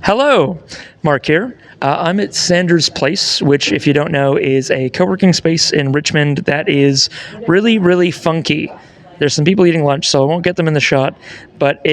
Hello, Mark here. I'm at Sanders Place, which, if you don't know, is a co-working space in Richmond that is really, really funky. There's some people eating lunch, so I won't get them in the shot. But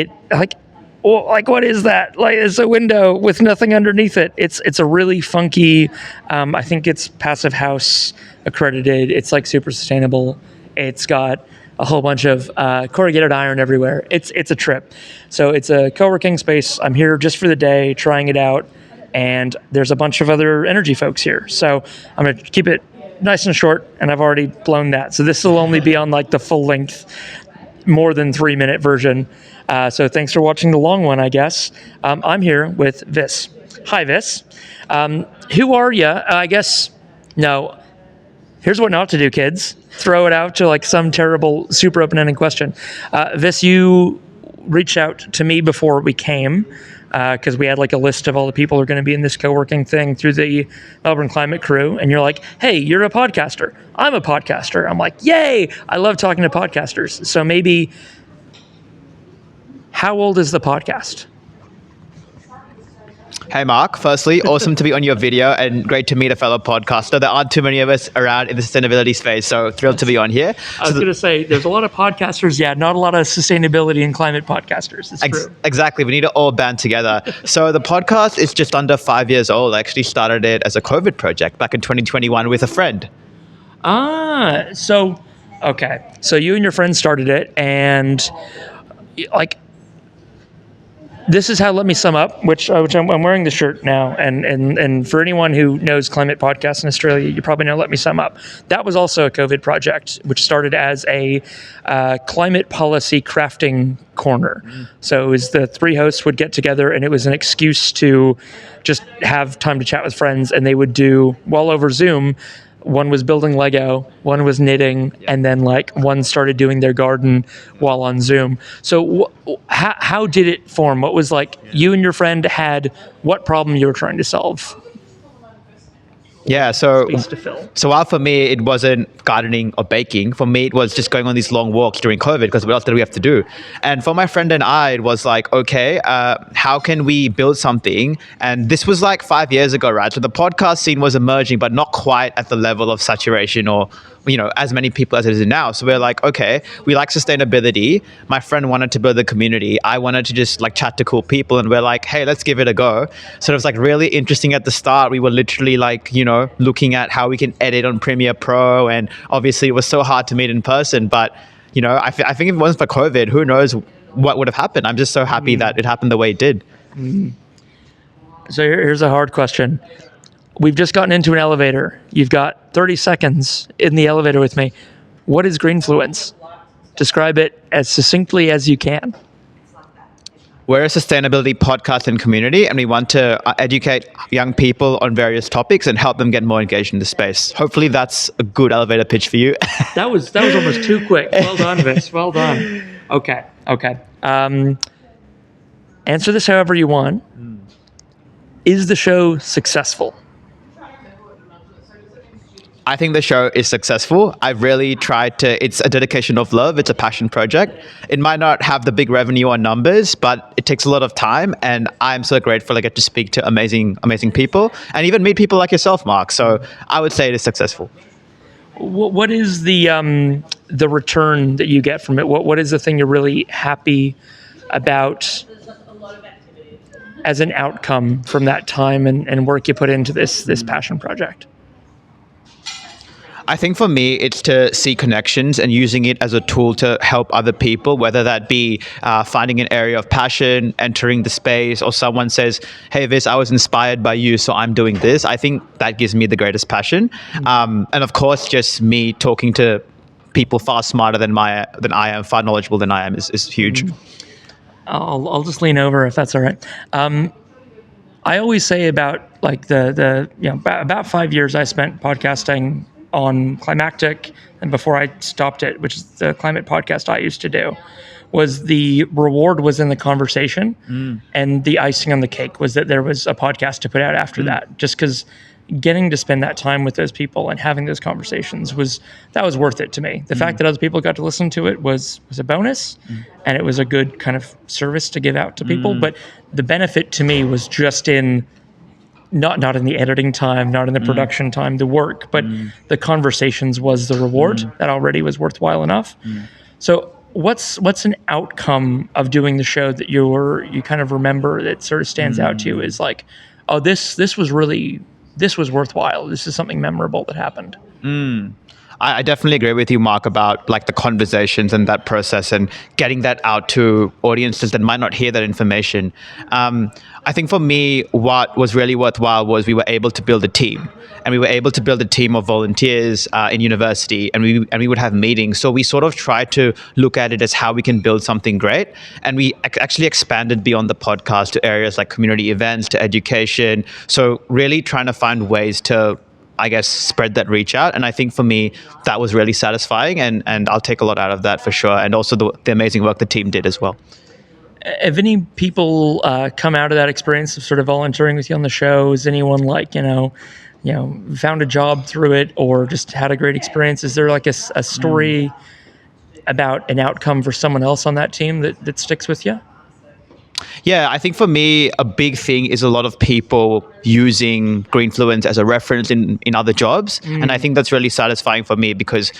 what is that? Like, it's a window with nothing underneath it. It's a really funky. I think it's Passive House accredited. It's like super sustainable. It's got a whole bunch of corrugated iron everywhere. It's a trip. So it's a co-working space. I'm here just for the day, trying it out, and there's a bunch of other energy folks here. So I'm gonna keep it nice and short, and I've already blown that. So this will only be on like the full length, more than 3-minute version. So thanks for watching the long one, I guess. I'm here with Vis. Hi, Vis. Who are you? I guess, no. Here's what not to do, kids. Throw it out to like some terrible, super open-ended question. Vis, you reached out to me before we came because we had like a list of all the people who are going to be in this co-working thing through the Melbourne Climate Crew. And you're like, hey, you're a podcaster. I'm a podcaster. I'm like, yay, I love talking to podcasters. So maybe, how old is the podcast? Hey Mark, firstly, awesome to be on your video and great to meet a fellow podcaster. There aren't too many of us around in the sustainability space, so thrilled to be on here. I was going to say, there's a lot of podcasters, not a lot of sustainability and climate podcasters. It's true. Exactly, we need to all band together. So the podcast is just under 5 years old. I actually started it as a COVID project back in 2021 with a friend. So you and your friend started it, and like, this is how, let me sum up, which I'm wearing the shirt now, and for anyone who knows climate podcasts in Australia, you probably know Let Me Sum Up. That was also a COVID project, which started as a climate policy crafting corner. So it was the three hosts would get together, and it was an excuse to just have time to chat with friends, and they would do, well, over Zoom. One was building Lego, one was knitting, and then like one started doing their garden while on Zoom. So how did it form? What was like, you and your friend had what problem you were trying to solve? Yeah, so Space to fill. while for me it wasn't gardening or baking, for me it was just going on these long walks during COVID because what else did we have to do? And for my friend and I, it was like, okay, how can we build something? And this was like 5 years ago, right? So the podcast scene was emerging, but not quite at the level of saturation or as many people as it is now. So we're like, okay, we like sustainability. My friend wanted to build a community. I wanted to just like chat to cool people. And we're like, hey, let's give it a go. So it was like really interesting at the start. We were literally like, looking at how we can edit on Premiere Pro. And obviously it was so hard to meet in person. But, I think if it wasn't for COVID, who knows what would have happened. I'm just so happy that it happened the way it did. So here's a hard question. We've just gotten into an elevator. You've got 30 seconds in the elevator with me. What is Greenfluence? Describe it as succinctly as you can. We're a sustainability podcast and community, and we want to educate young people on various topics and help them get more engaged in the space. Hopefully that's a good elevator pitch for you. That was almost too quick. Well done, Vis. Well done. Okay. Answer this however you want. Is the show successful? I think the show is successful. I've really tried to, it's a dedication of love. It's a passion project. It might not have the big revenue or numbers, but it takes a lot of time. And I'm so grateful I get to speak to amazing, amazing people and even meet people like yourself, Mark. So I would say it is successful. What is the return that you get from it? What is the thing you're really happy about as an outcome from that time and work you put into this passion project? I think for me, it's to see connections and using it as a tool to help other people, whether that be finding an area of passion, entering the space, or someone says, hey, Vis, I was inspired by you, so I'm doing this. I think that gives me the greatest passion. And of course, just me talking to people far smarter than I am, far knowledgeable than I am is huge. I'll just lean over if that's all right. I always say about like about 5 years I spent podcasting on Climactic, and before I stopped it, which is the climate podcast I used to do, was the reward was in the conversation, and the icing on the cake was that there was a podcast to put out after that. Just because getting to spend that time with those people and having those conversations was worth it to me. The fact that other people got to listen to it was a bonus, and it was a good kind of service to give out to people. But the benefit to me was just in not in the editing time, not in the production time, the work, but the conversations was the reward that already was worthwhile enough. So what's an outcome of doing the show that you kind of remember that sort of stands out to you is like, oh, this was worthwhile. This is something memorable that happened. I definitely agree with you, Mark, about like the conversations and that process and getting that out to audiences that might not hear that information. I think for me, what was really worthwhile was we were able to build a team. And we were able to build a team of volunteers in university, and we would have meetings. So we sort of tried to look at it as how we can build something great. And we actually expanded beyond the podcast to areas like community events, to education. So really trying to find ways to, I guess, spread that reach out. And I think for me, that was really satisfying, and I'll take a lot out of that for sure. And also the amazing work the team did as well. Have any people come out of that experience of sort of volunteering with you on the show? Is anyone like, found a job through it or just had a great experience? Is there like a story about an outcome for someone else on that team that sticks with you? Yeah, I think for me, a big thing is a lot of people using Greenfluence as a reference in other jobs. And I think that's really satisfying for me because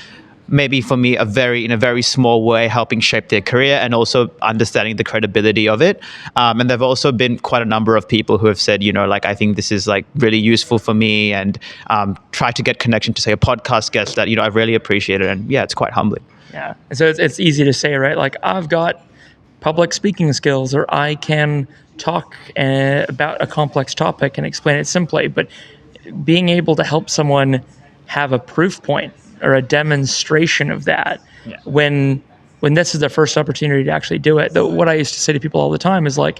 maybe for me, in a very small way, helping shape their career and also understanding the credibility of it. And there've also been quite a number of people who have said, I think this is like really useful for me, and try to get connection to, say, a podcast guest that, I really appreciate it. And yeah, it's quite humbling. Yeah. So it's easy to say, right? Like, I've got public speaking skills, or I can talk about a complex topic and explain it simply. But being able to help someone have a proof point or a demonstration of that when this is their first opportunity to actually do it. What I used to say to people all the time is like,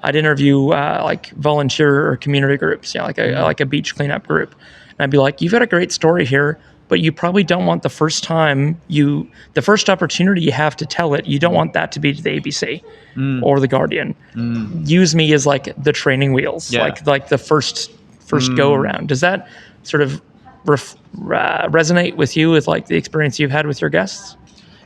I'd interview like volunteer or community groups, like a beach cleanup group. And I'd be like, you've got a great story here, but you probably don't want the first opportunity you have to tell it, you don't want that to be to the ABC or the Guardian. Use me as like the training wheels, like the first go around. Does that sort of resonate with you with like the experience you've had with your guests?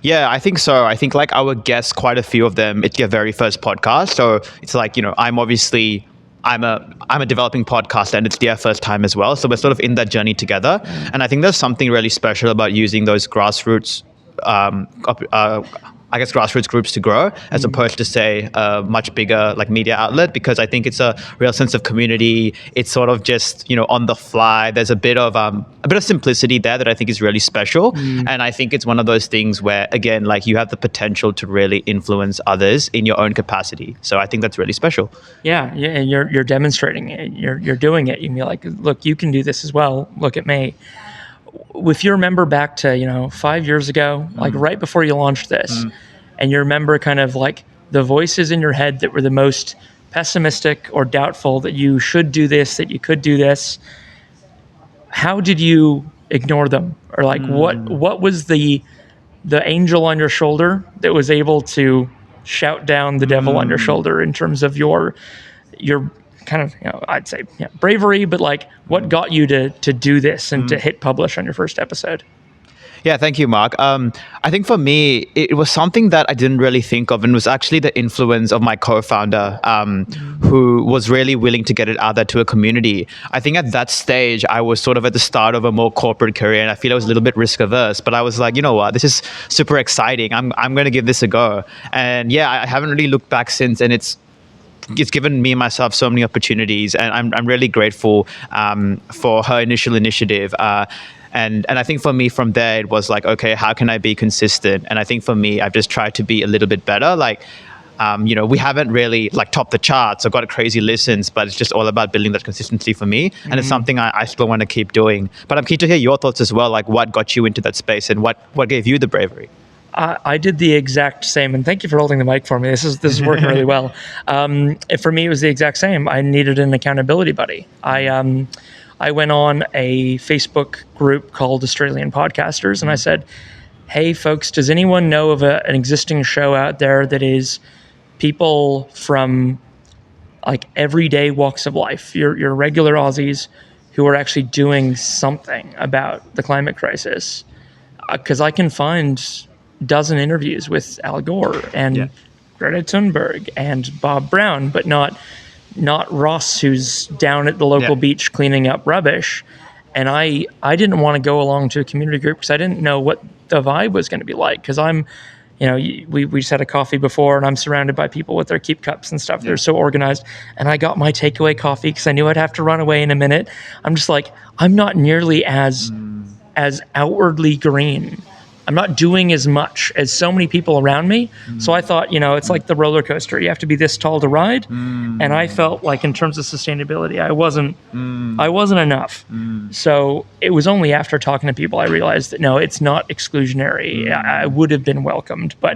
Yeah, I think so. I think like our guests, quite a few of them, it's their very first podcast. So it's like, I'm a developing podcaster, and it's their first time as well. So we're sort of in that journey together. And I think there's something really special about using those grassroots grassroots groups to grow, as opposed to, say, a much bigger like media outlet, because I think it's a real sense of community. It's sort of just, on the fly. There's a bit of simplicity there that I think is really special. And I think it's one of those things where, again, like you have the potential to really influence others in your own capacity. So I think that's really special. Yeah, and you're demonstrating it. You're doing it. You can be like, look, you can do this as well. Look at me. If you remember back to 5 years ago, like right before you launched this, and you remember kind of like the voices in your head that were the most pessimistic or doubtful that you should do this, that you could do this, how did you ignore them? Or like what was the angel on your shoulder that was able to shout down the devil on your shoulder in terms of your kind of, I'd say bravery, but like what got you to do this and to hit publish on your first episode? Yeah, thank you, Mark. I think for me, it was something that I didn't really think of, and was actually the influence of my co-founder, who was really willing to get it out there to a community. I think at that stage, I was sort of at the start of a more corporate career, and I feel I was a little bit risk averse, but I was like, you know what, this is super exciting. I'm going to give this a go. And yeah, I haven't really looked back since, and it's given me and myself so many opportunities, and I'm really grateful for her initial initiative. And I think for me from there, it was like, okay, how can I be consistent? And I think for me, I've just tried to be a little bit better. Like, we haven't really like topped the charts or got crazy listens, but it's just all about building that consistency for me. And it's something I still want to keep doing. But I'm keen to hear your thoughts as well. Like, what got you into that space, and what gave you the bravery? I did the exact same, and thank you for holding the mic for me. This is working really well. For me, it was the exact same. I needed an accountability buddy. I went on a Facebook group called Australian Podcasters, and I said, hey, folks, does anyone know of an existing show out there that is people from like everyday walks of life, your regular Aussies who are actually doing something about the climate crisis. Because I can find dozen interviews with Al Gore and Yeah. Greta Thunberg and Bob Brown, but not Ross, who's down at the local Yeah. beach cleaning up rubbish. And I didn't want to go along to a community group because I didn't know what the vibe was going to be like. Because I'm, we just had a coffee before, and I'm surrounded by people with their keep cups and stuff. They're so organized. And I got my takeaway coffee because I knew I'd have to run away in a minute. I'm just like, I'm not nearly as outwardly green. I'm not doing as much as so many people around me. So I thought, it's like the roller coaster. You have to be this tall to ride. And I felt like in terms of sustainability, I wasn't enough. So it was only after talking to people I realized that no, it's not exclusionary. I would have been welcomed, but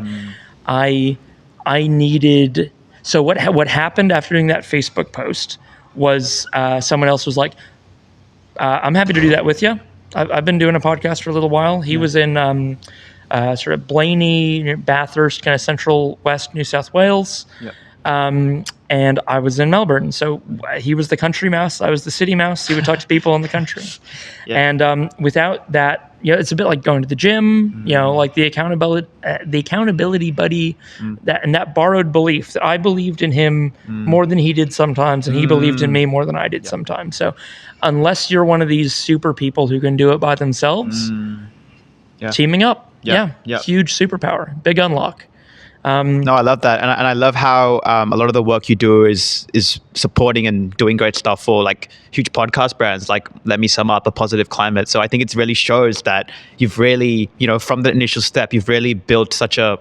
I needed. So what happened after doing that Facebook post was someone else was like, I'm happy to do that with you. I've been doing a podcast for a little while. He was in sort of Blaney, Bathurst, kind of central west New South Wales. And I was in Melbourne. So he was the country mouse. I was the city mouse. He would talk to people in the country. And without that, it's a bit like going to the gym, like the accountability buddy, that borrowed belief that I believed in him more than he did sometimes, and he believed in me more than I did sometimes. So unless you're one of these super people who can do it by themselves, teaming up, huge superpower, big unlock. No, I love that, and I love how a lot of the work you do is supporting and doing great stuff for like huge podcast brands. Like, let me sum up, A Positive Climate. So I think it really shows that you've really, from the initial step, you've really built such a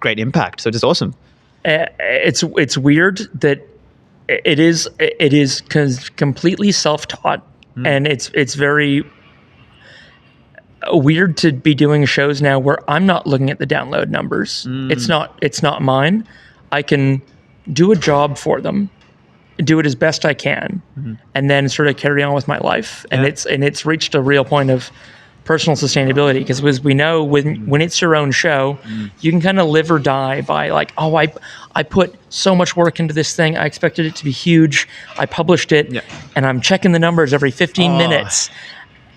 great impact. So it's awesome. It's weird that it is completely self-taught, and it's very weird to be doing shows now where I'm not looking at the download numbers. It's not mine. I can do a job for them, do it as best I can, and then sort of carry on with my life. And it's reached a real point of personal sustainability, because as we know, when it's your own show, you can kind of live or die by like, oh, I put so much work into this thing. I expected it to be huge. I published it, and I'm checking the numbers every 15 minutes.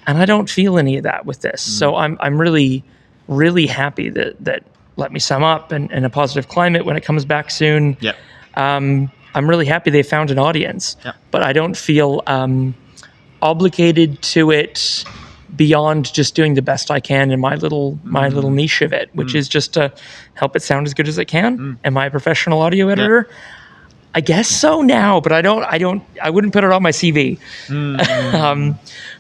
And I don't feel any of that with this. So I'm really, really happy that Let Me Sum Up and A Positive Climate, when it comes back soon, I'm really happy they found an audience. But I don't feel obligated to it beyond just doing the best I can in my little niche of it, which is just to help it sound as good as it can. Am I a professional audio editor? I guess so now, but I wouldn't put it on my CV.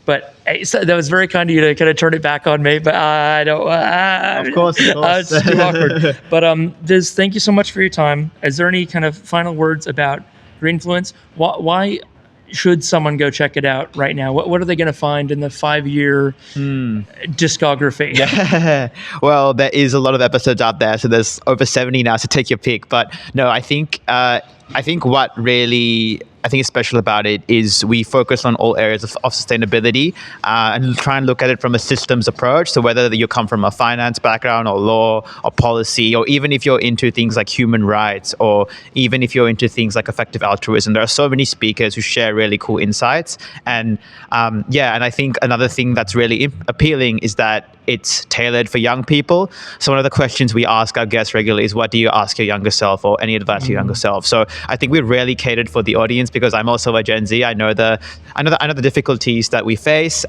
But so that was very kind of you to kind of turn it back on me, but I don't. Of course. It's too awkward. But Viz, thank you so much for your time. Is there any kind of final words about Greenfluence? Why should someone go check it out right now? What are they going to find in the 5-year discography? Well, there is a lot of episodes out there, so there's over 70 now, so take your pick. But no, I think what really I think is special about it is we focus on all areas of sustainability and try and look at it from a systems approach. So whether you come from a finance background or law or policy, or even if you're into things like human rights, or even if you're into things like effective altruism, there are so many speakers who share really cool insights. And and I think another thing that's really appealing is that it's tailored for young people. So one of the questions we ask our guests regularly is, what do you ask your younger self, or any advice to your younger self? So I think we're really catered for the audience, because I'm also a Gen Z. I know the difficulties that we face.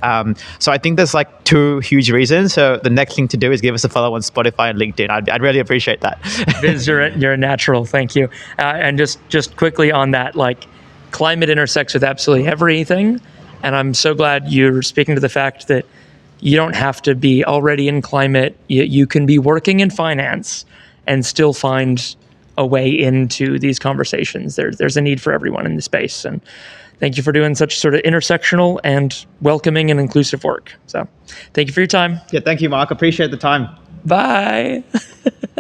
So I think there's like 2 huge reasons. So the next thing to do is give us a follow on Spotify and LinkedIn. I'd really appreciate that. Viz, you're a natural. Thank you. And just quickly on that, like, climate intersects with absolutely everything. And I'm so glad you're speaking to the fact that you don't have to be already in climate. You can be working in finance and still find a way into these conversations. There's a need for everyone in the space. And thank you for doing such sort of intersectional and welcoming and inclusive work. So thank you for your time. Yeah, thank you, Mark. Appreciate the time. Bye.